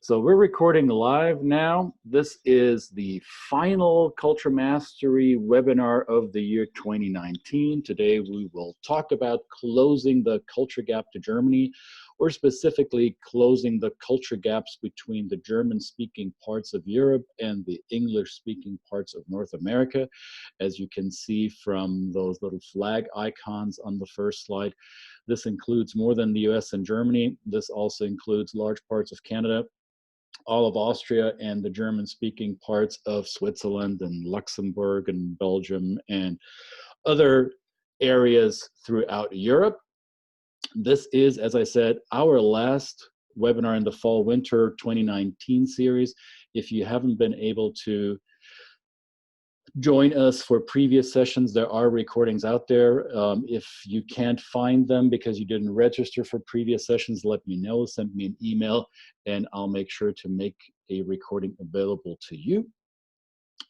So we're recording live now. This is the final Culture Mastery webinar of the year 2019. Today we will talk about closing the culture gap to Germany, or specifically closing the culture gaps between the German-speaking parts of Europe and the English-speaking parts of North America. As you can see from those little flag icons on the first slide, this includes more than the US and Germany. This also includes large parts of Canada, all of Austria, and the German-speaking parts of Switzerland and Luxembourg and Belgium and other areas throughout Europe. This is, as I said, our last webinar in the fall-winter 2019 series. If you haven't been able to join us for previous sessions, there are recordings out there. If you can't find them because you didn't register for previous sessions, let me know, send me an email, and I'll make sure to make a recording available to you.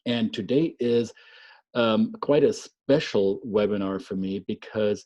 And today is quite a special webinar for me because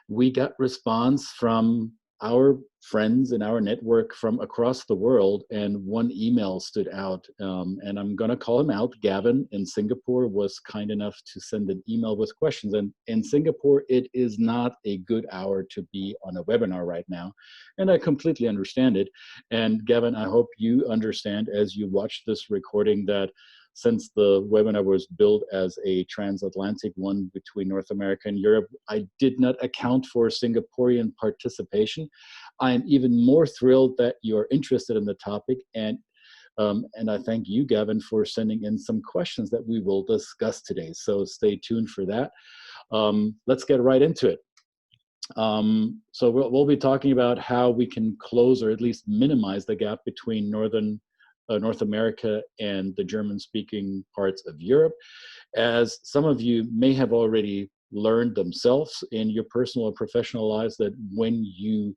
we got response from our friends in our network from across the world, and one email stood out, and I'm gonna call him out. Gavin in Singapore was kind enough to send an email with questions, and in Singapore it is not a good hour to be on a webinar right now, and I completely understand it. And Gavin, I hope you understand as you watch this recording that since the webinar was billed as a transatlantic one between North America and Europe, I did not account for Singaporean participation. I am even more thrilled that you're interested in the topic, and I thank you, Gavin, for sending in some questions that we will discuss today. So stay tuned for that. Let's get right into it. So we'll be talking about how we can close or at least minimize the gap between North America and the German-speaking parts of Europe. As some of you may have already learned themselves in your personal or professional lives, that when you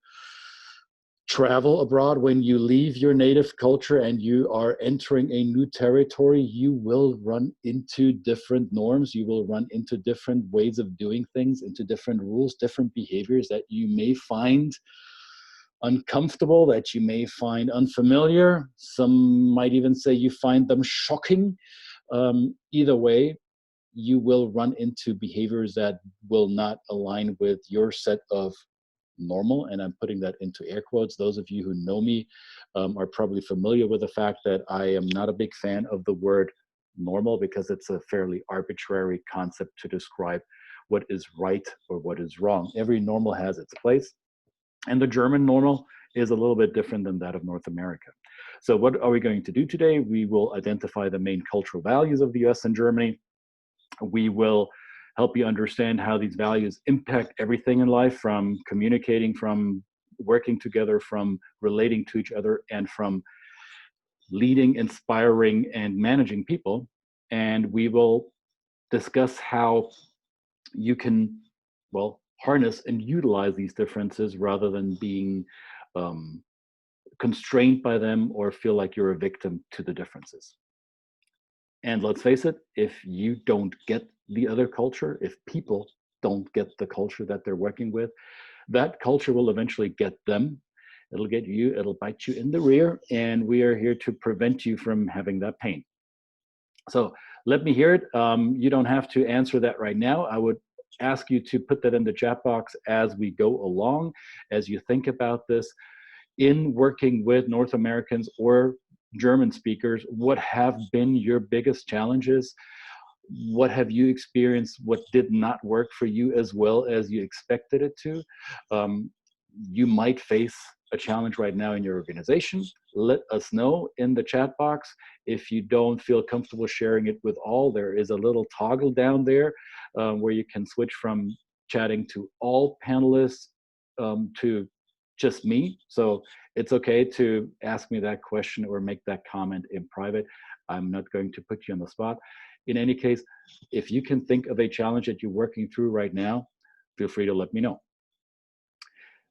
travel abroad, when you leave your native culture and you are entering a new territory, you will run into different norms, you will run into different ways of doing things, into different rules, different behaviors that you may find uncomfortable, that you may find unfamiliar. Some might even say you find them shocking. Either way, you will run into behaviors that will not align with your set of normal, and I'm putting that into air quotes. Those of you who know me are probably familiar with the fact that I am not a big fan of the word normal because it's a fairly arbitrary concept to describe what is right or what is wrong. Every normal has its place. And the German normal is a little bit different than that of North America. So what are we going to do today? We will identify the main cultural values of the US and Germany. We will help you understand how these values impact everything in life, from communicating, from working together, from relating to each other, and from leading, inspiring, and managing people. And we will discuss how you can, well, harness and utilize these differences rather than being constrained by them or feel like you're a victim to the differences. And let's face it, if you don't get the other culture, if people don't get the culture that they're working with, that culture will eventually get them. It'll get you, it'll bite you in the rear, and we are here to prevent you from having that pain. So let me hear it. You don't have to answer that right now. I would ask you to put that in the chat box as we go along, as you think about this. In working with North Americans or German speakers, what have been your biggest challenges? What have you experienced? What did not work for you as well as you expected it to? You might face a challenge right now in your organization. Let us know in the chat box. If you don't feel comfortable sharing it with all, there is a little toggle down there where you can switch from chatting to all panelists to just me. So it's okay to ask me that question or make that comment in private. I'm not going to put you on the spot. In any case, if you can think of a challenge that you're working through right now, feel free to let me know.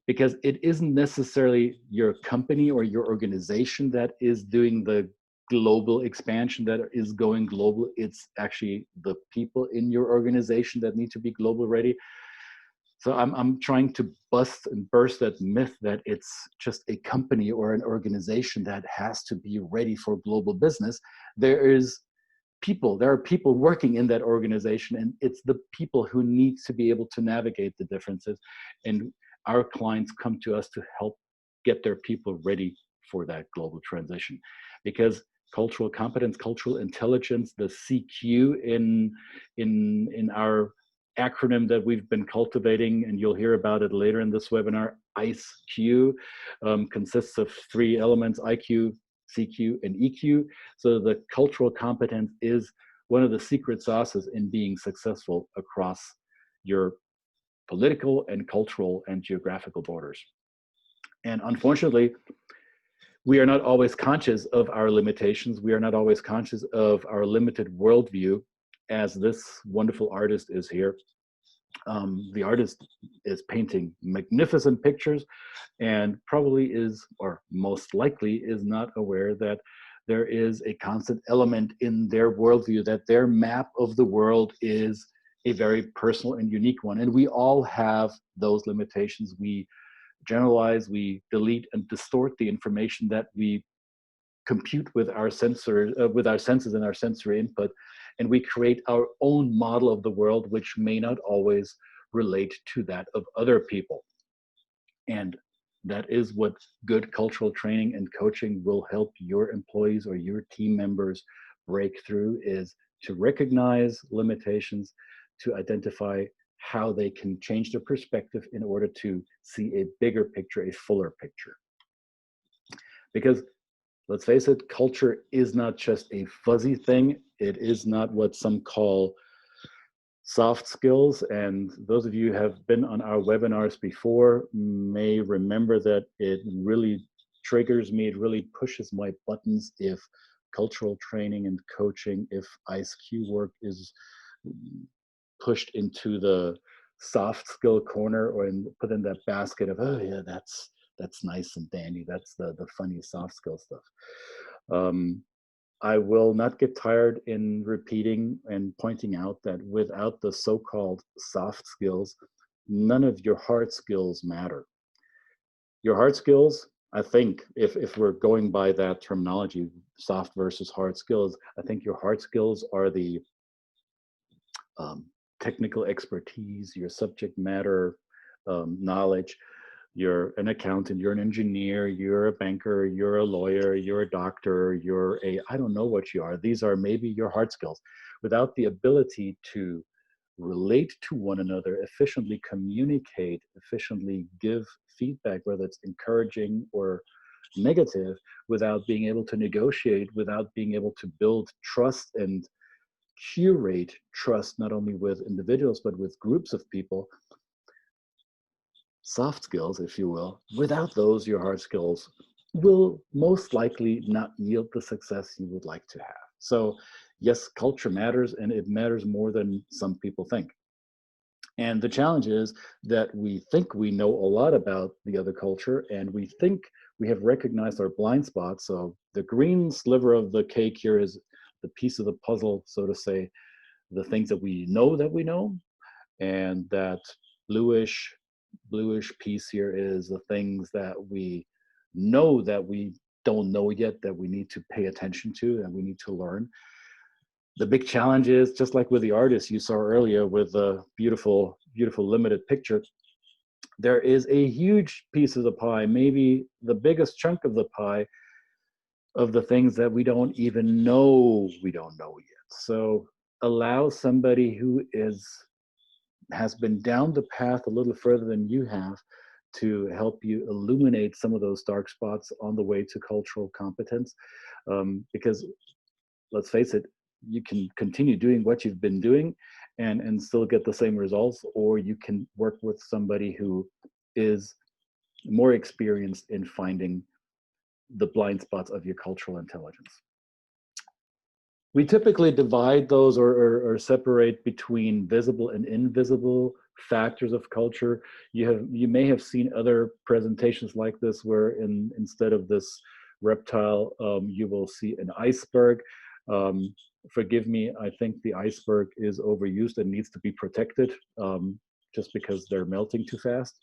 Because it isn't necessarily your company or your organization that is doing the global expansion, that is going global. It's actually the people in your organization that need to be global ready. So I'm trying to bust and burst that myth that it's just a company or an organization that has to be ready for global business. There are people working in that organization, and it's the people who need to be able to navigate the differences. And our clients come to us to help get their people ready for that global transition. Because cultural competence, cultural intelligence, the CQ in our acronym that we've been cultivating, and you'll hear about it later in this webinar, ICE-Q, consists of three elements: IQ, CQ, and EQ. So the cultural competence is one of the secret sauces in being successful across your political and cultural and geographical borders. And unfortunately, we are not always conscious of our limitations. We are not always conscious of our limited worldview, as this wonderful artist is here. The artist is painting magnificent pictures and probably is, or most likely is not aware that there is a constant element in their worldview, that their map of the world is a very personal and unique one. And we all have those limitations. We generalize, we delete and distort the information that we compute with our with our senses and our sensory input, and we create our own model of the world, which may not always relate to that of other people. And that is what good cultural training and coaching will help your employees or your team members break through, is to recognize limitations, to identify how they can change their perspective in order to see a bigger picture, a fuller picture. Because let's face it, culture is not just a fuzzy thing. It is not what some call soft skills. And those of you who have been on our webinars before may remember that it really triggers me, it really pushes my buttons if cultural training and coaching, if ICE-Q work is pushed into the soft skill corner, or put in that basket of, oh yeah, that's nice and dandy, that's the funny soft skill stuff. I will not get tired in repeating and pointing out that without the so-called soft skills, none of your hard skills matter. Your hard skills, I think, if we're going by that terminology, soft versus hard skills, I think your hard skills are the technical expertise, your subject matter knowledge. You're an accountant, you're an engineer, you're a banker, you're a lawyer, you're a doctor, I don't know what you are. These are maybe your hard skills. Without the ability to relate to one another, efficiently communicate, efficiently give feedback, whether it's encouraging or negative, without being able to negotiate, without being able to build trust and curate trust, not only with individuals, but with groups of people, soft skills, if you will, without those, your hard skills will most likely not yield the success you would like to have. So yes, culture matters, and it matters more than some people think. And the challenge is that we think we know a lot about the other culture, and we think we have recognized our blind spots. So the green sliver of the cake here is the piece of the puzzle, so to say, the things that we know, and that bluish piece here is the things that we know that we don't know yet, that we need to pay attention to and we need to learn. The big challenge is, just like with the artist you saw earlier with the beautiful limited picture, there is a huge piece of the pie, maybe the biggest chunk of the pie, of the things that we don't even know we don't know yet. So allow somebody who has been down the path a little further than you have to help you illuminate some of those dark spots on the way to cultural competence. Because let's face it, you can continue doing what you've been doing and still get the same results, or you can work with somebody who is more experienced in finding the blind spots of your cultural intelligence. We typically divide those or separate between visible and invisible factors of culture. You may have seen other presentations like this where instead of this reptile, you will see an iceberg. Forgive me, I think the iceberg is overused and needs to be protected. just because they're melting too fast.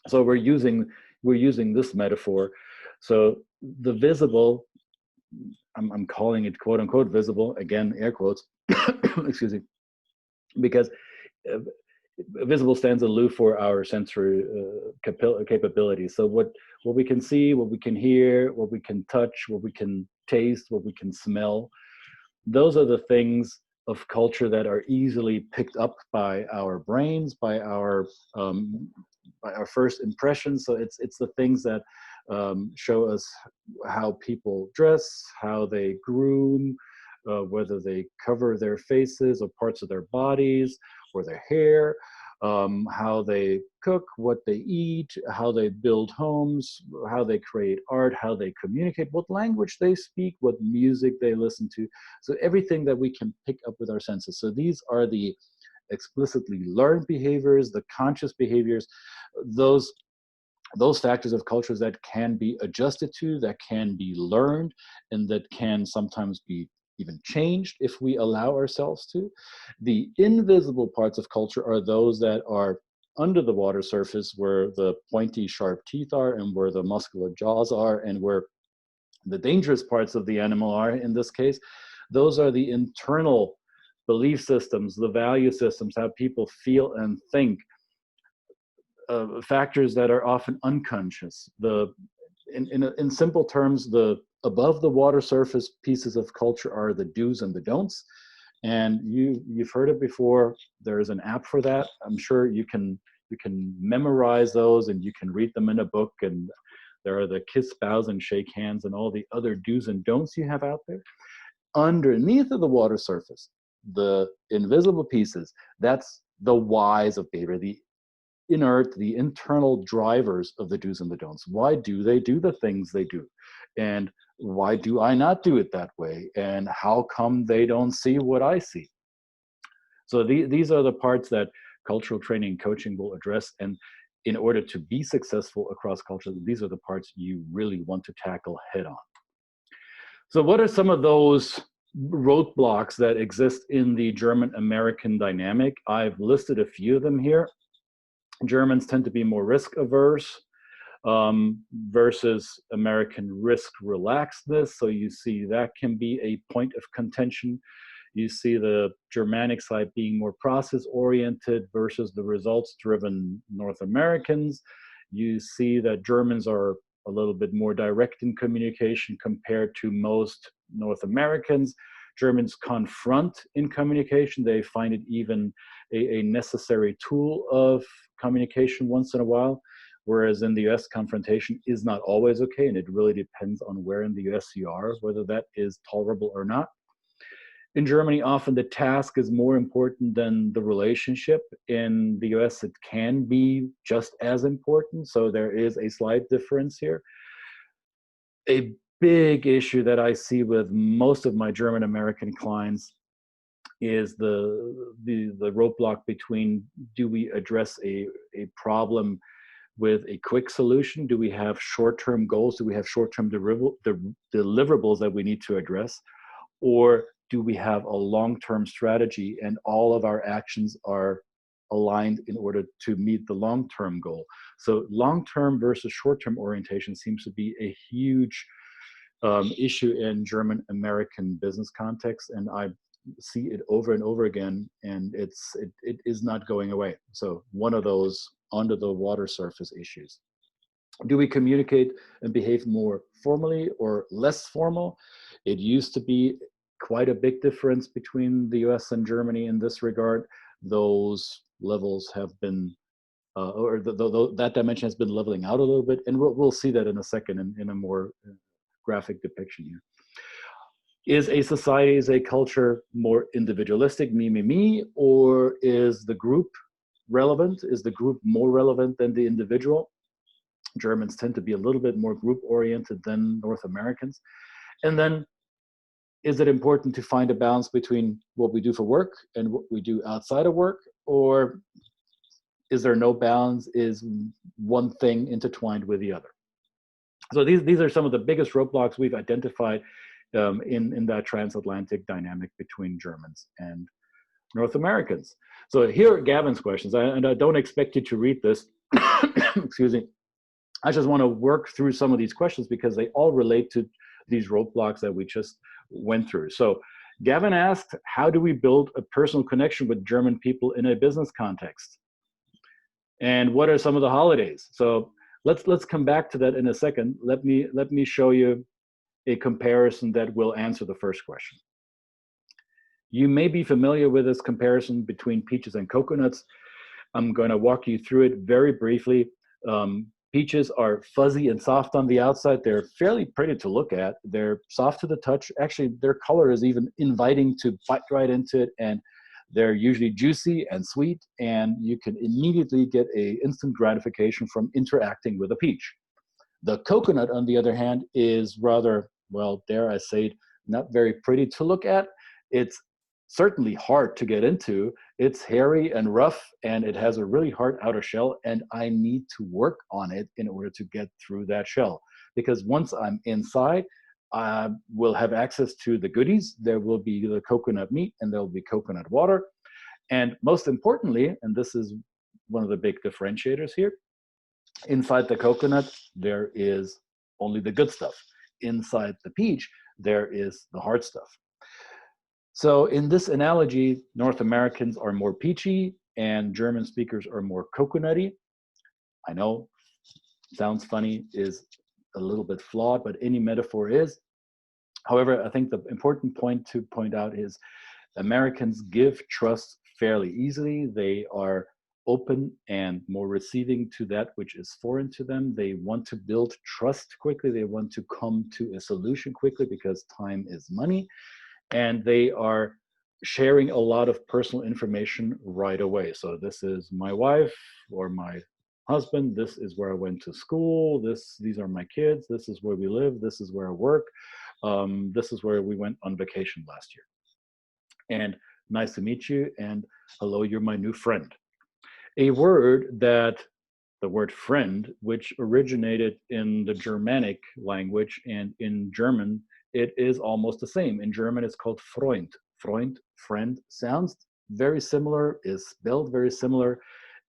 So we're using this metaphor. So the visible, I'm calling it quote unquote visible, again air quotes, excuse me, because uh, visible stands aloof for our sensory capabilities. So what we can see, what we can hear, what we can touch, what we can taste, what we can smell, those are the things of culture that are easily picked up by our brains, um, by our first impressions. So it's the things that show us how people dress, how they groom, whether they cover their faces or parts of their bodies or their hair, how they cook, what they eat, how they build homes, how they create art, how they communicate, what language they speak, what music they listen to. So everything that we can pick up with our senses. So these are the explicitly learned behaviors, the conscious behaviors, those factors of cultures that can be adjusted to, that can be learned, and that can sometimes be even changed if we allow ourselves to. The invisible parts of culture are those that are under the water surface, where the pointy, sharp teeth are, and where the muscular jaws are, and where the dangerous parts of the animal are in this case. Those are the internal belief systems, the value systems, how people feel and think, factors that are often unconscious. In simple terms, the above the water surface pieces of culture are the do's and the don'ts. And you've heard it before. There is an app for that. I'm sure you can memorize those, and you can read them in a book. And there are the kiss, bows, and shake hands, and all the other do's and don'ts you have out there. Underneath of the water surface, the invisible pieces, that's the whys of behavior, the inert, the internal drivers of the do's and the don'ts. Why do they do the things they do? And why do I not do it that way? And how come they don't see what I see? So these are the parts that cultural training and coaching will address. And in order to be successful across cultures, these are the parts you really want to tackle head on. So what are some of those roadblocks that exist in the German-American dynamic? I've listed a few of them here. Germans tend to be more risk averse versus American risk relaxedness. So you see that can be a point of contention. You see the Germanic side being more process oriented versus the results driven North Americans. You see that Germans are a little bit more direct in communication compared to most North Americans. Germans confront in communication. They find it even a necessary tool of communication once in a while, whereas in the US, confrontation is not always okay, and it really depends on where in the US you are, whether that is tolerable or not. In Germany, often the task is more important than the relationship. In the US, it can be just as important, so there is a slight difference here. A big issue that I see with most of my German American clients is the roadblock between, do we address a problem with a quick solution? Do we have short-term goals? Do we have short-term deliverables that we need to address? Or do we have a long-term strategy and all of our actions are aligned in order to meet the long-term goal? So long-term versus short-term orientation seems to be a huge issue in German-American business context, and I see it over and over again, and it is not going away. So one of those under the water surface issues. Do we communicate and behave more formally or less formal? It used to be quite a big difference between the US and Germany in this regard. Those levels have been, that dimension has been leveling out a little bit, and we'll see that in a second in a more graphic depiction here. Is a society, is a culture more individualistic, me, or is the group relevant? Is the group more relevant than the individual? Germans tend to be a little bit more group oriented than North Americans. And then, is it important to find a balance between what we do for work and what we do outside of work? Or is there no balance? Is one thing intertwined with the other? So these are some of the biggest roadblocks we've identified in that transatlantic dynamic between Germans and North Americans. So here are Gavin's questions, and I don't expect you to read this. Excuse me. I just want to work through some of these questions because they all relate to these roadblocks that we just went through. So Gavin asked, how do we build a personal connection with German people in a business context? And what are some of the holidays? So let's come back to that in a second. Let me show you a comparison that will answer the first question. You may be familiar with this comparison between peaches and coconuts. I'm going to walk you through it very briefly. Peaches are fuzzy and soft on the outside. They're fairly pretty to look at. They're soft to the touch. Actually, their color is even inviting to bite right into it. And they're usually juicy and sweet. And you can immediately get an instant gratification from interacting with a peach. The coconut, on the other hand, is rather, well, dare I say it, not very pretty to look at. It's certainly hard to get into. It's hairy and rough, and it has a really hard outer shell, and I need to work on it in order to get through that shell. Because once I'm inside, I will have access to the goodies. There will be the coconut meat, and there will be coconut water. And most importantly, and this is one of the big differentiators here, inside the coconut, there is only the good stuff. Inside the peach, there is the hard stuff. So in this analogy, North Americans are more peachy and German speakers are more coconutty. I know, sounds funny, is a little bit flawed, but any metaphor is. However, I think the important point to point out is Americans give trust fairly easily. They are open and more receiving to that which is foreign to them. They want to build trust quickly. They want to come to a solution quickly because time is money. And they are sharing a lot of personal information right away. So this is my wife or my husband. This is where I went to school. These are my kids. This is where we live. This is where I work. This is where we went on vacation last year. And nice to meet you. And hello, you're my new friend. A word that, the word friend, which originated in the Germanic language, and in German, it is almost the same. In German, it's called Freund. Freund, friend, sounds very similar, is spelled very similar,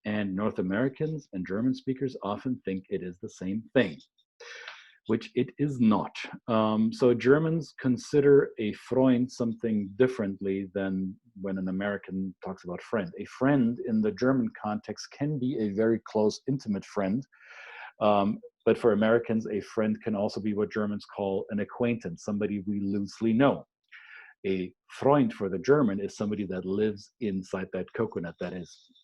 and North Americans and German speakers often think it is the same thing, which it is not. So Germans consider a Freund something differently than when an American talks about friend. A friend in the German context can be a very close, intimate friend. But for Americans, a friend can also be what Germans call an acquaintance, somebody we loosely know. A Freund for the German is somebody that lives inside that coconut, that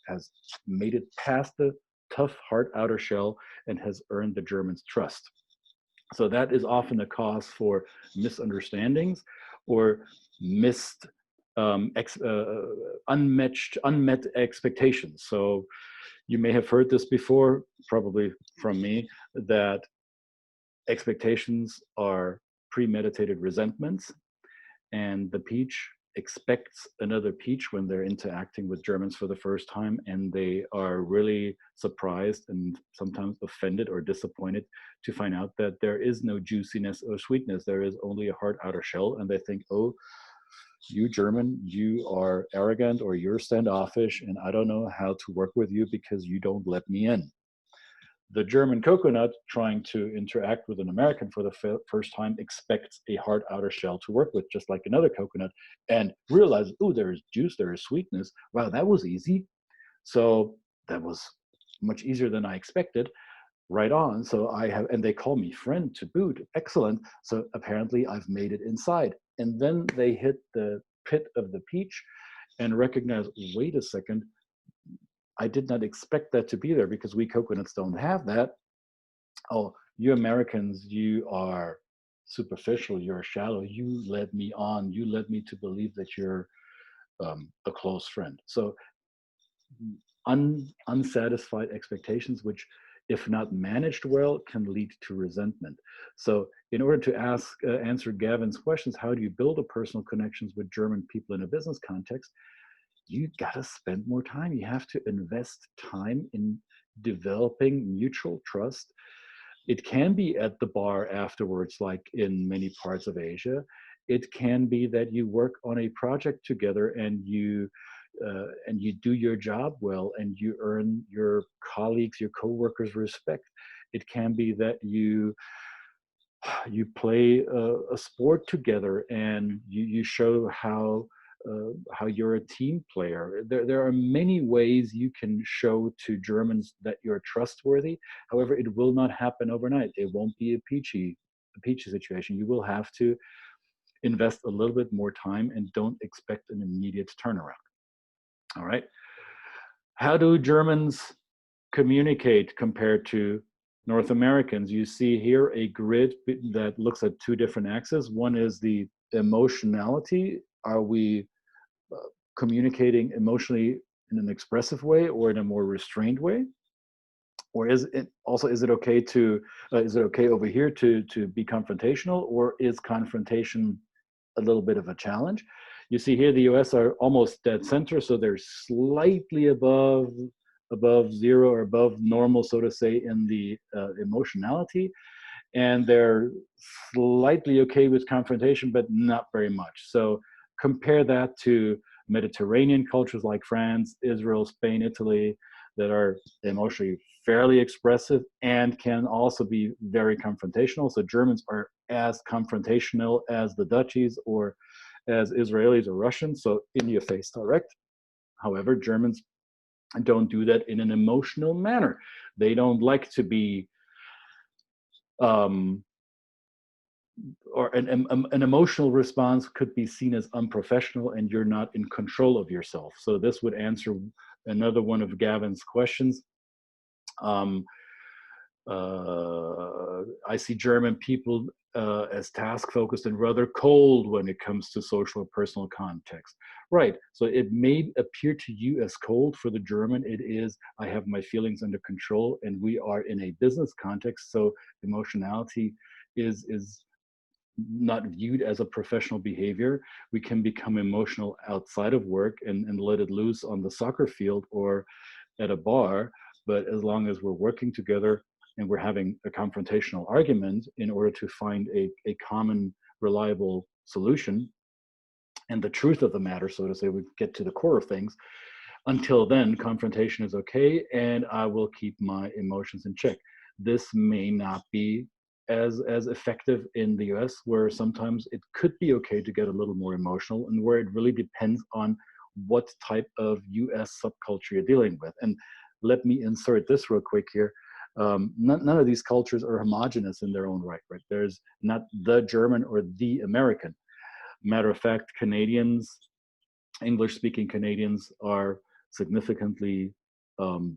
has made it past the tough, hard outer shell and has earned the German's trust. So that is often a cause for misunderstandings or unmet expectations. So you may have heard this before, probably from me, that expectations are premeditated resentments, and the peach expects another peach when they're interacting with Germans for the first time, and they are really surprised and sometimes offended or disappointed to find out that there is no juiciness or sweetness. There is only a hard outer shell, and they think, oh, you German, you are arrogant or you're standoffish, and I don't know how to work with you because you don't let me in. The German coconut, trying to interact with an American for the first time, expects a hard outer shell to work with, just like another coconut, and realizes, oh, there is juice, there is sweetness. Wow, that was easy. So that was much easier than I expected. Right on. So and they call me friend to boot. Excellent. So apparently I've made it inside. And then they hit the pit of the peach and recognize, wait a second, I did not expect that to be there because we coconuts don't have that. Oh, you Americans, you are superficial, you're shallow. You led me on. You led me to believe that you're a close friend. So unsatisfied expectations, which if not managed well, can lead to resentment. So in order to answer Gavin's questions, how do you build a personal connections with German people in a business context? You gotta spend more time. You have to invest time in developing mutual trust. It can be at the bar afterwards, like in many parts of Asia. It can be that you work on a project together and you and you do your job well, and you earn your colleagues, your coworkers' respect. It can be that you play a sport together, and you show how you're a team player. There are many ways you can show to Germans that you're trustworthy. However, it will not happen overnight. It won't be a peachy situation. You will have to invest a little bit more time, and don't expect an immediate turnaround. All right. How do Germans communicate compared to North Americans? You see here a grid that looks at two different axes. One is the emotionality. Are we communicating emotionally in an expressive way or in a more restrained way? Or is it okay to is it okay over here to be confrontational, or is confrontation a little bit of a challenge? You see here the US are almost dead center, so they're slightly above zero or above normal, so to say, in the emotionality, and they're slightly okay with confrontation, but not very much. So compare that to Mediterranean cultures like France, Israel, Spain, Italy, that are emotionally fairly expressive and can also be very confrontational. So Germans are as confrontational as the Dutchies or as Israelis or Russians, so in your face direct. However, Germans don't do that in an emotional manner. They don't like to be or an emotional response could be seen as unprofessional, and you're not in control of yourself. So this would answer another one of Gavin's questions. I see German people as task focused and rather cold when it comes to social or personal context. Right. So it may appear to you as cold. For the German, it is, I have my feelings under control, and we are in a business context. So emotionality is not viewed as a professional behavior. We can become emotional outside of work and let it loose on the soccer field or at a bar. But as long as we're working together and we're having a confrontational argument in order to find a common, reliable solution and the truth of the matter, so to say, we get to the core of things. Until then, confrontation is okay, and I will keep my emotions in check. This may not be as effective in the US, where sometimes it could be okay to get a little more emotional, and where it really depends on what type of US subculture you're dealing with. And let me insert this real quick here. None of these cultures are homogenous in their own right. There's not the German or the American. Matter of fact, Canadians, English-speaking Canadians, are significantly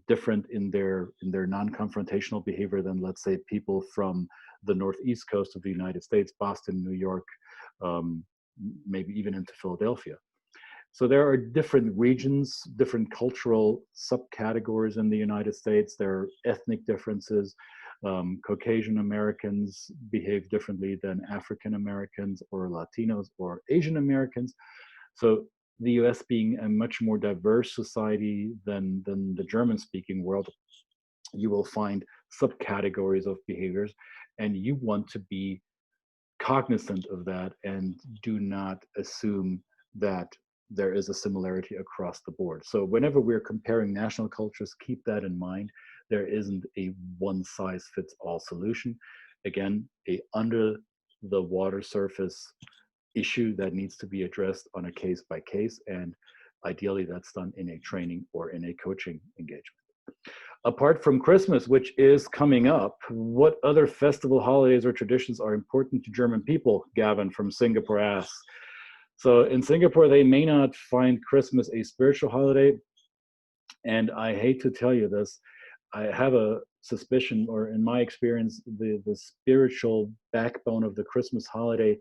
different in their non-confrontational behavior than, let's say, people from the northeast coast of the United States, Boston, New York, maybe even into Philadelphia. So there are different regions, different cultural subcategories in the United States. There are ethnic differences. Caucasian Americans behave differently than African Americans or Latinos or Asian Americans. So the US being a much more diverse society than the German-speaking world, you will find subcategories of behaviors, and you want to be cognizant of that and do not assume that there is a similarity across the board. So whenever we're comparing national cultures, keep that in mind. There isn't a one-size-fits-all solution. Again, a under the water surface issue that needs to be addressed on a case by case, and ideally that's done in a training or in a coaching engagement. Apart from Christmas, which is coming up, what other festival, holidays, or traditions are important to German people? Gavin from Singapore asks. So in Singapore, they may not find Christmas a spiritual holiday, and I hate to tell you this, I have a suspicion, or in my experience, the spiritual backbone of the Christmas holiday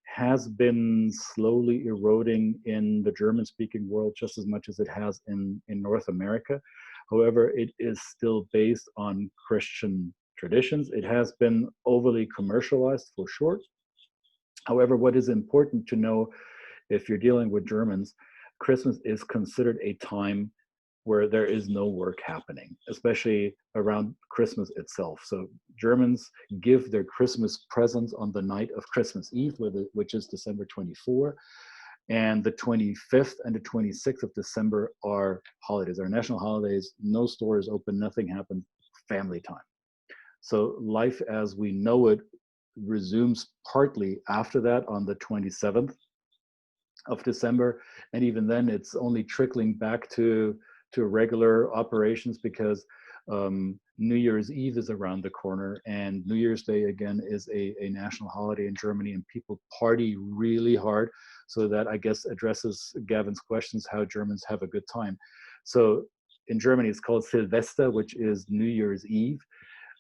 has been slowly eroding in the German-speaking world just as much as it has in North America. However, it is still based on Christian traditions. It has been overly commercialized for sure. However, what is important to know if you're dealing with Germans, Christmas is considered a time where there is no work happening, especially around Christmas itself. So Germans give their Christmas presents on the night of Christmas Eve, which is December 24. And the 25th and the 26th of December are holidays, are national holidays. No stores open, nothing happens, family time. So life as we know it resumes partly after that on the 27th of December. And even then, it's only trickling back to regular operations because New Year's Eve is around the corner, and New Year's Day again is a national holiday in Germany, and people party really hard. So that, I guess, addresses Gavin's questions, how Germans have a good time. So in Germany, it's called Silvester, which is New Year's Eve.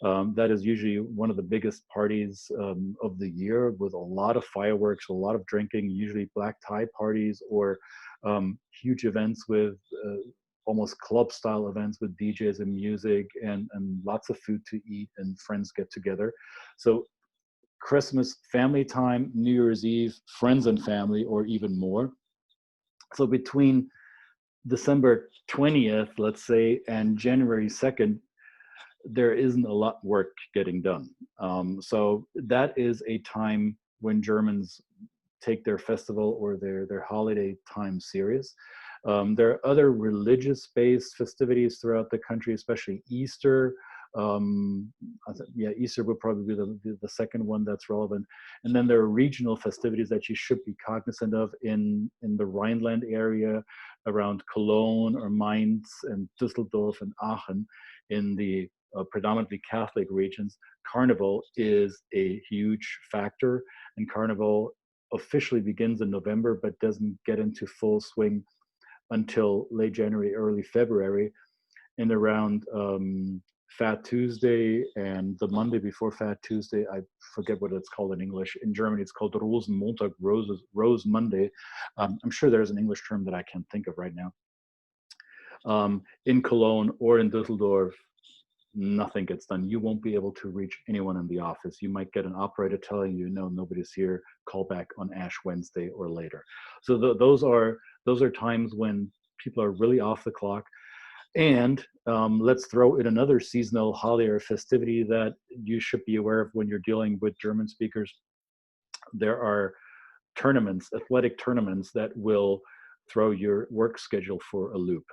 That is usually one of the biggest parties of the year, with a lot of fireworks, a lot of drinking, usually black tie parties, or huge events with almost club style events with DJs and music, and lots of food to eat, and friends get together. So Christmas, family time, New Year's Eve, friends and family, or even more. So between December 20th, let's say, and January 2nd, there isn't a lot work getting done. So that is a time when Germans take their festival or their holiday time serious. There are other religious-based festivities throughout the country, especially Easter. Yeah, Easter would probably be the second one that's relevant. And then there are regional festivities that you should be cognizant of in the Rhineland area, around Cologne or Mainz and Düsseldorf and Aachen, in the predominantly Catholic regions. Carnival is a huge factor, and Carnival officially begins in November, but doesn't get into full swing until late January, early February. And around Fat Tuesday and the Monday before Fat Tuesday, I forget what it's called in English. In Germany, it's called Rosenmontag, Rose Monday. I'm sure there's an English term that I can't think of right now. In Cologne or in Düsseldorf, nothing gets done. You won't be able to reach anyone in the office. You might get an operator telling you, no, nobody's here, call back on Ash Wednesday or later. So those are times when people are really off the clock. And let's throw in another seasonal holiday or festivity that you should be aware of when you're dealing with German speakers. There are tournaments, athletic tournaments, that will throw your work schedule for a loop.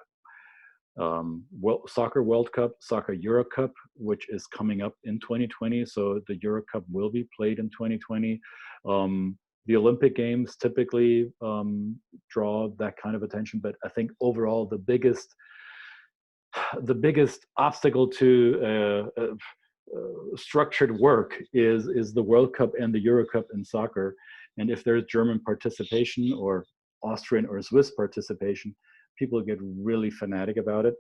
Soccer World Cup, Soccer Euro Cup, which is coming up in 2020. So the Euro Cup will be played in 2020. The Olympic Games typically draw that kind of attention, but I think overall the biggest obstacle to structured work is the World Cup and the Euro Cup in soccer. And if there's German participation or Austrian or Swiss participation, people get really fanatic about it.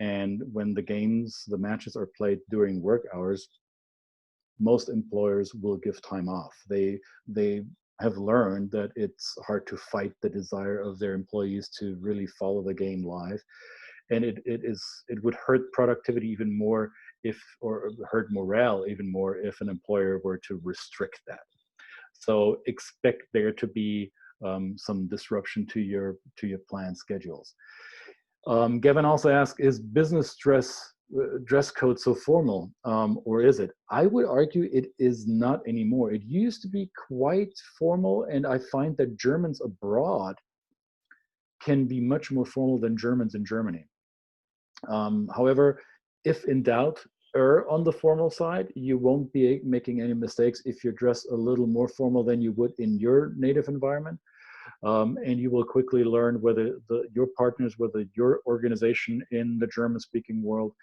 And when the matches are played during work hours, most employers will give time off. They have learned that it's hard to fight the desire of their employees to really follow the game live. And it would hurt productivity even more or hurt morale even more if an employer were to restrict that. So expect there to be some disruption to your planned schedules. Gavin also asked, is business dress code so formal, or is it? I would argue it is not anymore. It used to be quite formal, and I find that Germans abroad can be much more formal than Germans in Germany. However, if in doubt, err on the formal side. You won't be making any mistakes if you're dressed a little more formal than you would in your native environment. And you will quickly learn whether your partners, whether your organization in the German-speaking world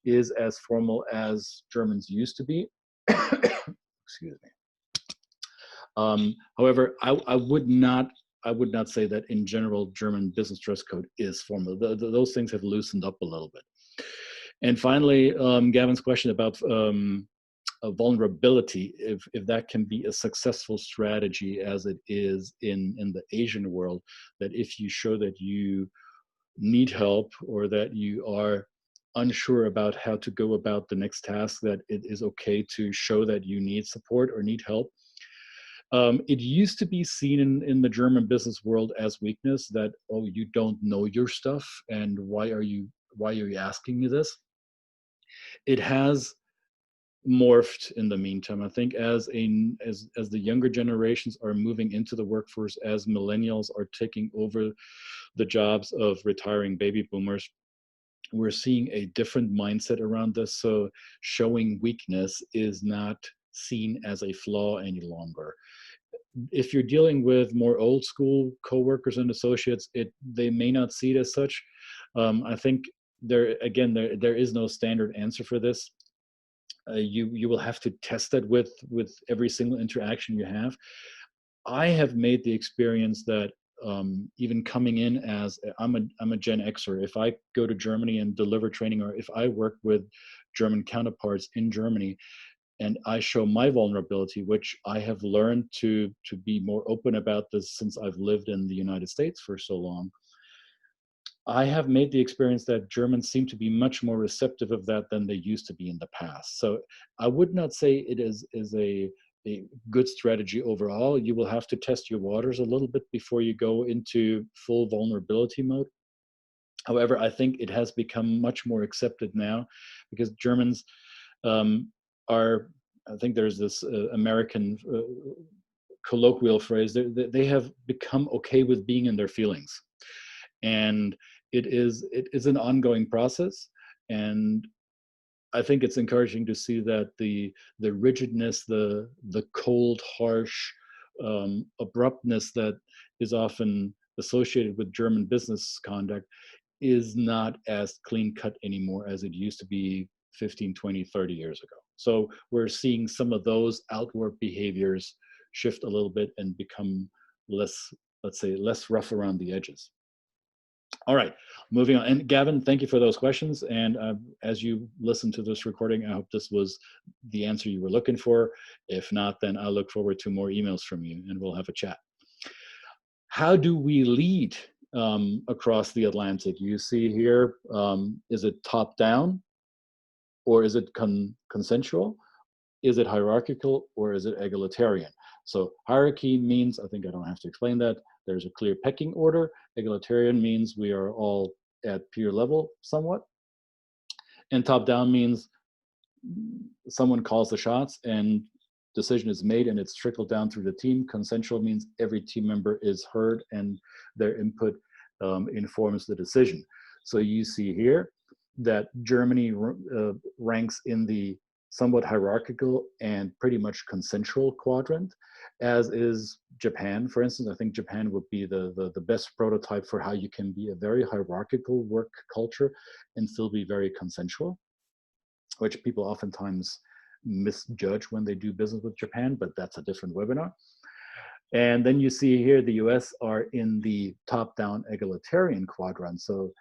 is as formal as Germans used to be. Excuse me. However, I would not say that in general German business dress code is formal. Those things have loosened up a little bit. And finally, Gavin's question about vulnerability, if that can be a successful strategy as it is in the Asian world, that if you show that you need help or that you are unsure about how to go about the next task, that it is okay to show that you need support or need help. It used to be seen in the German business world as weakness, that, oh, you don't know your stuff, and why are you asking me this? It has morphed in the meantime. I think as the younger generations are moving into the workforce, as millennials are taking over the jobs of retiring baby boomers, we're seeing a different mindset around this. So showing weakness is not seen as a flaw any longer. If you're dealing with more old school coworkers and associates, they may not see it as such. I think there is no standard answer for this. You will have to test it with every single interaction you have. I have made the experience that even coming in as I'm a Gen Xer, if I go to Germany and deliver training, or if I work with German counterparts in Germany, and I show my vulnerability, which I have learned to be more open about this since I've lived in the United States for so long. I have made the experience that Germans seem to be much more receptive of that than they used to be in the past. So I would not say it is a good strategy overall. You will have to test your waters a little bit before you go into full vulnerability mode. However, I think it has become much more accepted now, because Germans are, I think there's this American colloquial phrase, they have become okay with being in their feelings. And it is an ongoing process. And I think it's encouraging to see that the rigidness, the cold, harsh abruptness that is often associated with German business conduct is not as clean cut anymore as it used to be 15, 20, 30 years ago. So we're seeing some of those outward behaviors shift a little bit and become less, let's say, less rough around the edges. All right, moving on. And Gavin, thank you for those questions. And as you listen to this recording, I hope this was the answer you were looking for. If not, then I look forward to more emails from you and we'll have a chat. How do we lead across the Atlantic? You see here, is it top down or is it consensual? Is it hierarchical or is it egalitarian? So hierarchy means, I think I don't have to explain that, there's a clear pecking order. Egalitarian means we are all at peer level somewhat. And top down means someone calls the shots and decision is made and it's trickled down through the team. Consensual means every team member is heard and their input informs the decision. So you see here that Germany ranks in the somewhat hierarchical and pretty much consensual quadrant, as is Japan, for instance. I think Japan would be the best prototype for how you can be a very hierarchical work culture and still be very consensual, which people oftentimes misjudge when they do business with Japan, but that's a different webinar. And then you see here the US are in the top-down egalitarian quadrant. So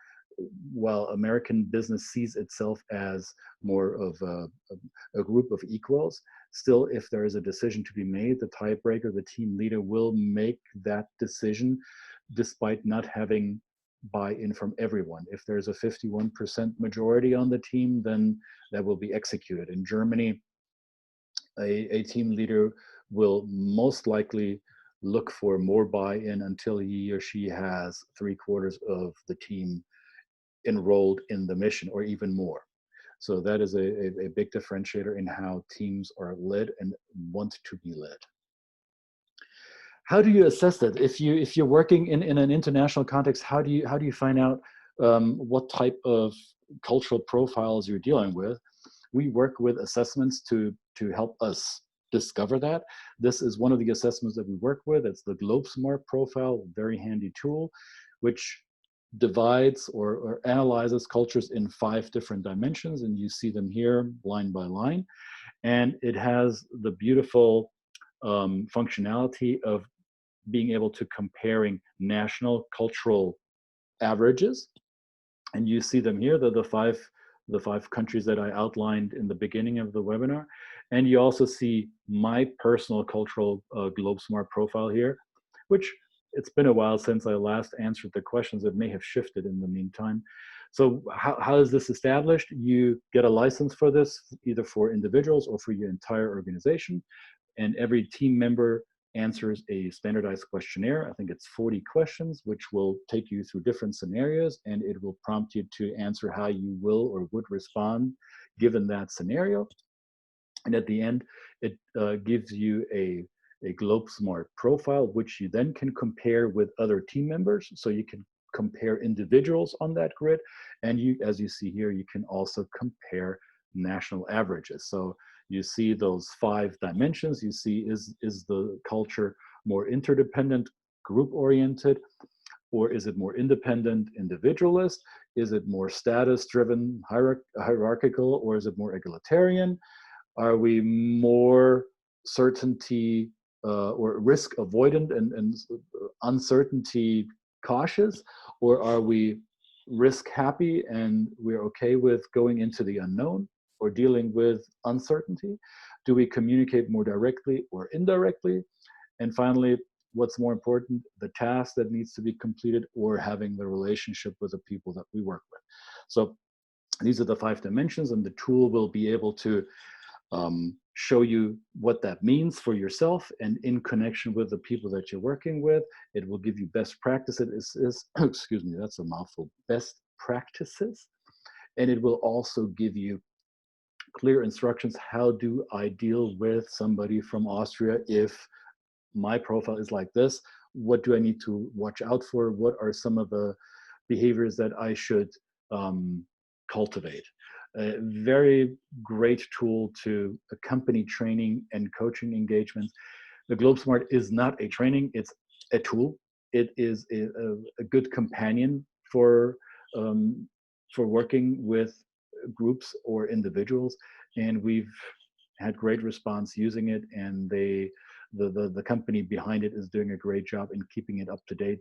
while American business sees itself as more of a group of equals, still, if there is a decision to be made, the tiebreaker, the team leader, will make that decision despite not having buy-in from everyone. If there's a 51% majority on the team, then that will be executed. In Germany, a team leader will most likely look for more buy-in until he or she has 3/4 of the team enrolled in the mission, or even more. So that is a big differentiator in how teams are led and want to be led. How do you assess that? If you're working in an international context, how do you find out what type of cultural profiles you're dealing with? We work with assessments to help us discover that. This is one of the assessments that we work with. It's the GlobeSmart profile, very handy tool, which divides or analyzes cultures in 5 different dimensions, and you see them here line by line. And it has the beautiful functionality of being able to comparing national cultural averages. And you see them here, the five countries that I outlined in the beginning of the webinar. And you also see my personal cultural GlobeSmart profile here, which it's been a while since I last answered the questions. It may have shifted in the meantime. So how is this established? You get a license for this, either for individuals or for your entire organization. And every team member answers a standardized questionnaire. I think it's 40 questions, which will take you through different scenarios, and it will prompt you to answer how you will or would respond given that scenario. And at the end, it gives you a Globe Smart profile, which you then can compare with other team members. So you can compare individuals on that grid. And you, as you see here, you can also compare national averages. So you see those 5 dimensions. You see, is the culture more interdependent, group oriented, or is it more independent, individualist? Is it more status driven, hierarchical, or is it more egalitarian? Are we more certainty or risk avoidant and uncertainty cautious? Or are we risk happy and we're okay with going into the unknown or dealing with uncertainty? Do we communicate more directly or indirectly? And finally, what's more important, the task that needs to be completed or having the relationship with the people that we work with. So these are the 5 dimensions, and the tool will be able to show you what that means for yourself, and in connection with the people that you're working with, it will give you best practices. Excuse me, that's a mouthful. Best practices, and it will also give you clear instructions. How do I deal with somebody from Austria if my profile is like this? What do I need to watch out for? What are some of the behaviors that I should cultivate? A very great tool to accompany training and coaching engagements. The GlobeSmart is not a training, it's a tool. It is a good companion for working with groups or individuals, and we've had great response using it, and the company behind it is doing a great job in keeping it up to date.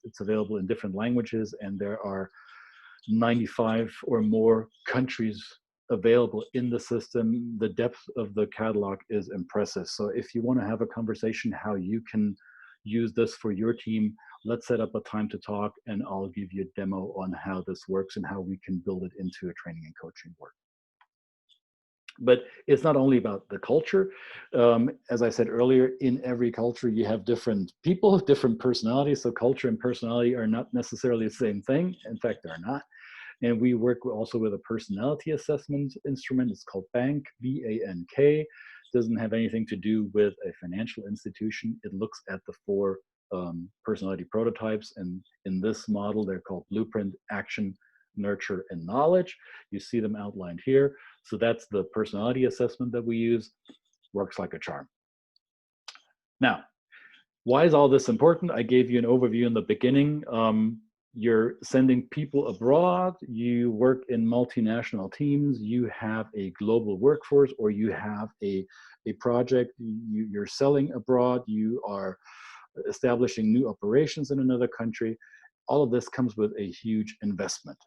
It's available in different languages, and there are 95 or more countries available in the system. The depth of the catalog is impressive. So if you want to have a conversation how you can use this for your team, let's set up a time to talk, and I'll give you a demo on how this works and how we can build it into a training and coaching work. But it's not only about the culture. As I said earlier, in every culture, you have different people, different personalities. So culture and personality are not necessarily the same thing. In fact, they're not. And we work also with a personality assessment instrument. It's called BANK, B-A-N-K. Doesn't have anything to do with a financial institution. It looks at the 4 personality prototypes. And in this model, they're called Blueprint, Action, Nurture, and Knowledge. You see them outlined here. So that's the personality assessment that we use. Works like a charm. Now, why is all this important? I gave you an overview in the beginning. You're sending people abroad, you work in multinational teams, you have a global workforce, or you have a project, you're selling abroad, you are establishing new operations in another country. All of this comes with a huge investment.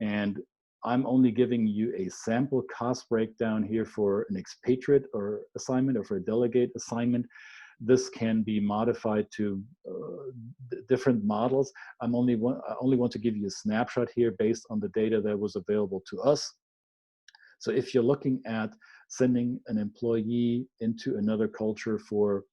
And I'm only giving you a sample cost breakdown here for an expatriate or assignment, or for a delegate assignment. This can be modified to different models. I only want to give you a snapshot here based on the data that was available to us. So if you're looking at sending an employee into another culture for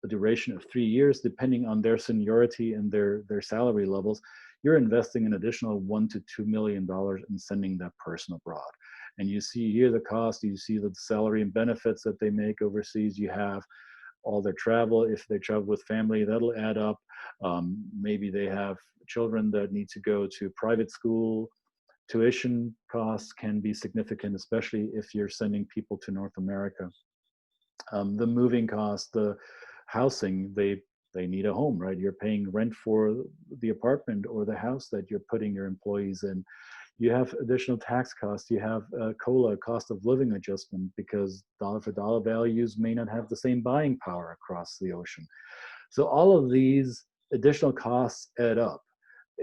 a duration of 3 years, depending on their seniority and their salary levels, you're investing an additional $1 to $2 million in sending that person abroad. And you see here the cost, you see the salary and benefits that they make overseas, you have all their travel. If they travel with family, that'll add up. Maybe they have children that need to go to private school. Tuition costs can be significant, especially if you're sending people to North America. The moving costs, the housing, they need a home, right? You're paying rent for the apartment or the house that you're putting your employees in. You have additional tax costs. You have COLA, cost of living adjustment, because dollar for dollar values may not have the same buying power across the ocean. So all of these additional costs add up.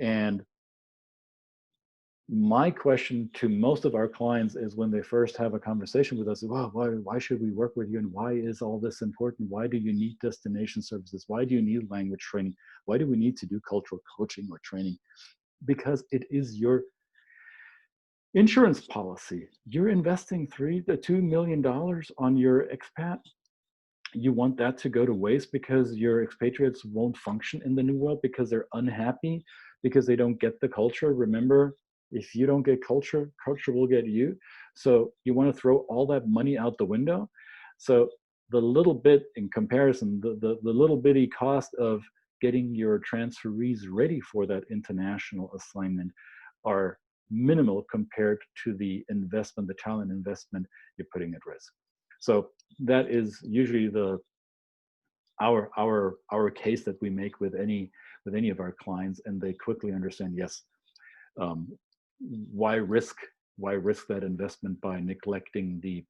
And my question to most of our clients is, when they first have a conversation with us, well, why should we work with you? And why is all this important? Why do you need destination services? Why do you need language training? Why do we need to do cultural coaching or training? Because it is your insurance policy. You're investing $3 to $2 million on your expat. You want that to go to waste because your expatriates won't function in the new world, because they're unhappy, because they don't get the culture. Remember, if you don't get culture, culture will get you. So you want to throw all that money out the window. So the little bit in comparison, the little bitty cost of getting your transferees ready for that international assignment are minimal compared to the investment, the talent investment you're putting at risk. So that is usually our case that we make with any of our clients, and they quickly understand, yes, um, why risk that investment by neglecting the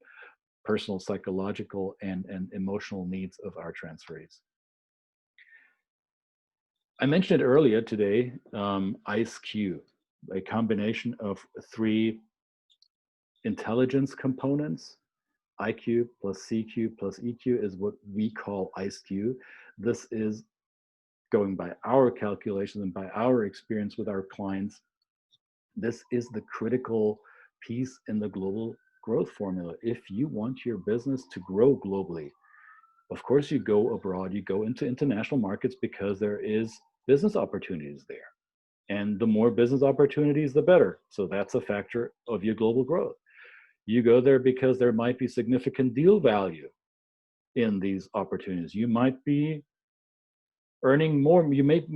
personal, psychological, and emotional needs of our transferees. I mentioned it earlier today, ICE-Q, a combination of 3 intelligence components. IQ plus CQ plus EQ is what we call ICE-Q. This is, going by our calculations and by our experience with our clients, this is the critical piece in the global growth formula. If you want your business to grow globally, of course you go abroad, you go into international markets because there is business opportunities there. And the more business opportunities, the better. So that's a factor of your global growth. You go there because there might be significant deal value in these opportunities. You might be earning more, you might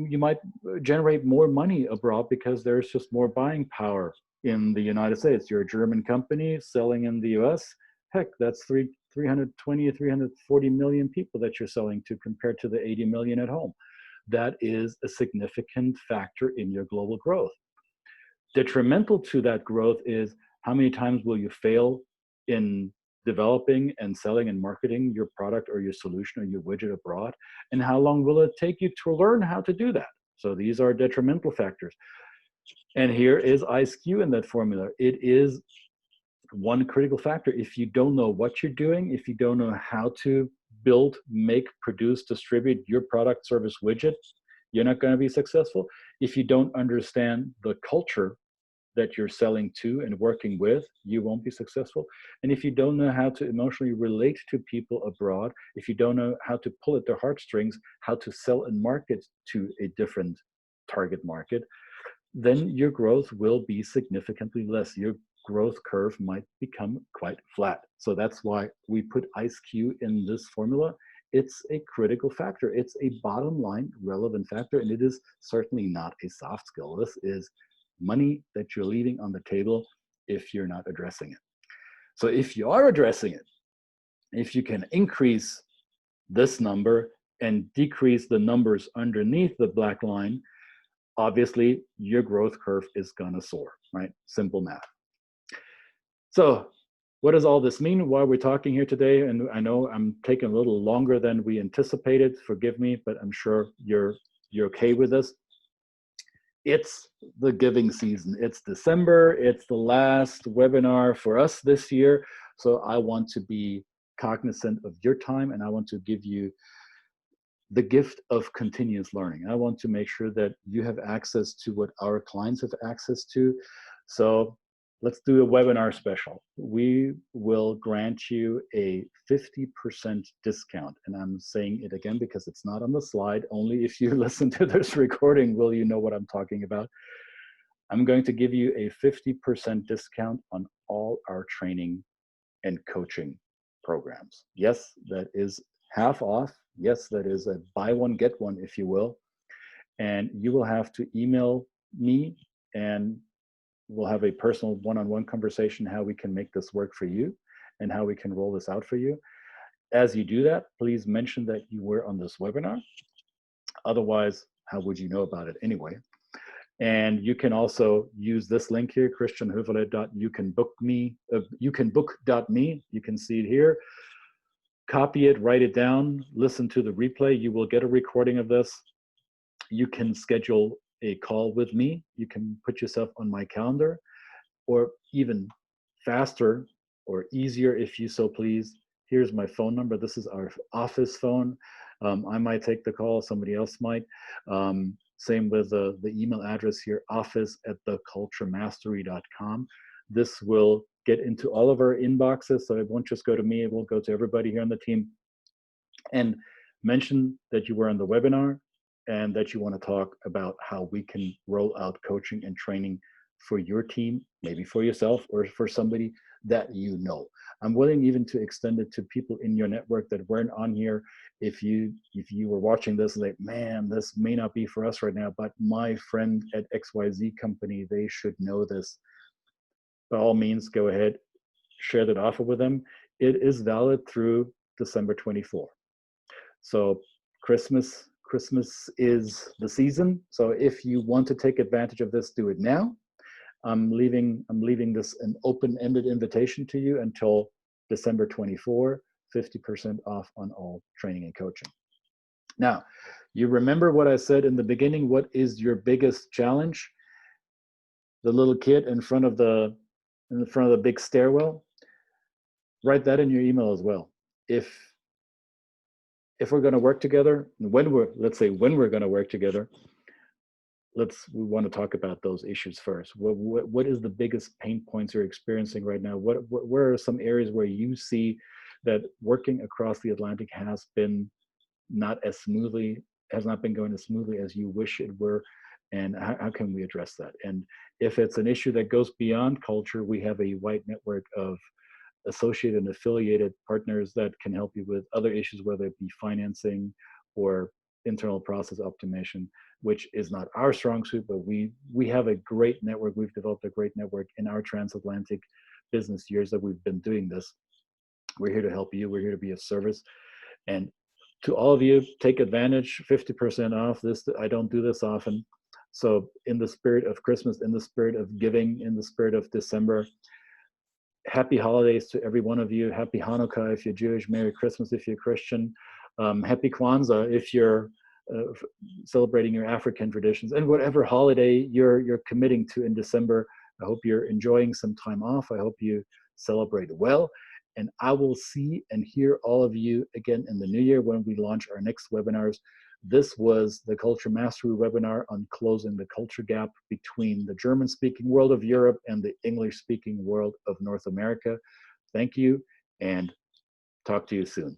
generate more money abroad because there's just more buying power in the United States. You're a German company selling in the US. Heck, that's 320 or 340 million people that you're selling to compared to the 80 million at home. That is a significant factor in your global growth. Detrimental to that growth is how many times will you fail in developing and selling and marketing your product or your solution or your widget abroad, and how long will it take you to learn how to do that? So these are detrimental factors. And here is ICE-Q in that formula. It is one critical factor. If you don't know what you're doing, if you don't know how to build, make, produce, distribute your product, service, widget, you're not going to be successful. If you don't understand the culture that you're selling to and working with, you won't be successful. And if you don't know how to emotionally relate to people abroad, if you don't know how to pull at their heartstrings, how to sell and market to a different target market, then your growth will be significantly less. Your growth curve might become quite flat. So that's why we put ICE-Q in this formula. It's a critical factor. It's a bottom line relevant factor, and it is certainly not a soft skill. This is money that you're leaving on the table if you're not addressing it. So if you are addressing it, if you can increase this number and decrease the numbers underneath the black line, obviously your growth curve is gonna soar, right? Simple math. So what does all this mean? Why we're talking here today? And I know I'm taking a little longer than we anticipated, forgive me, but I'm sure you're okay with this. It's the giving season. It's December. It's the last webinar for us this year. So I want to be cognizant of your time, and I want to give you the gift of continuous learning. I want to make sure that you have access to what our clients have access to. So let's do a webinar special. We will grant you a 50% discount. And I'm saying it again because it's not on the slide. Only if you listen to this recording will you know what I'm talking about. I'm going to give you a 50% discount on all our training and coaching programs. Yes, that is half off. Yes, that is a buy one, get one, if you will. And you will have to email me, and we'll have a personal one-on-one conversation how we can make this work for you and how we can roll this out for you. As you do that, please mention that you were on this webinar. Otherwise, how would you know about it anyway? And you can also use this link here, christianhoeverle.youcanbook.me. You can see it here. Copy it, write it down, listen to the replay. You will get a recording of this. You can schedule a call with me. You can put yourself on my calendar, or even faster or easier if you so please. Here's my phone number. This is our office phone. I might take the call, somebody else might. Same with the email address here, office@theculturemastery.com. This will get into all of our inboxes, so it won't just go to me, it will go to everybody here on the team. And mention that you were on the webinar and that you want to talk about how we can roll out coaching and training for your team, maybe for yourself or for somebody that you know. I'm willing even to extend it to people in your network that weren't on here. If you were watching this and like, man, this may not be for us right now, but my friend at XYZ company, they should know this. By all means, go ahead, share that offer with them. It is valid through December 24. So Christmas is the season. So if you want to take advantage of this, do it now. I'm leaving this an open-ended invitation to you until December 24, 50% off on all training and coaching. Now, you remember what I said in the beginning, what is your biggest challenge? The little kid in front of the big stairwell? Write that in your email as well. If we're going to work together, when we're going to work together, we want to talk about those issues first. What is the biggest pain points you're experiencing right now? Where are some areas where you see that working across the Atlantic has not been going as smoothly as you wish it were, and how can we address that? And if it's an issue that goes beyond culture, we have a wide network of associated and affiliated partners that can help you with other issues, whether it be financing or internal process optimization, which is not our strong suit, but we have a great network. We've developed a great network in our transatlantic business years that we've been doing this. We're here to help you. We're here to be of service. And to all of you, take advantage, 50% off. This, I don't do this often. So in the spirit of Christmas, in the spirit of giving, in the spirit of December, happy holidays to every one of you. Happy Hanukkah if you're Jewish. Merry Christmas if you're Christian. Happy Kwanzaa if you're celebrating your African traditions. And whatever holiday you're committing to in December, I hope you're enjoying some time off. I hope you celebrate well. And I will see and hear all of you again in the new year when we launch our next webinars. This was the Culture Mastery webinar on closing the culture gap between the German-speaking world of Europe and the English-speaking world of North America. Thank you, and talk to you soon.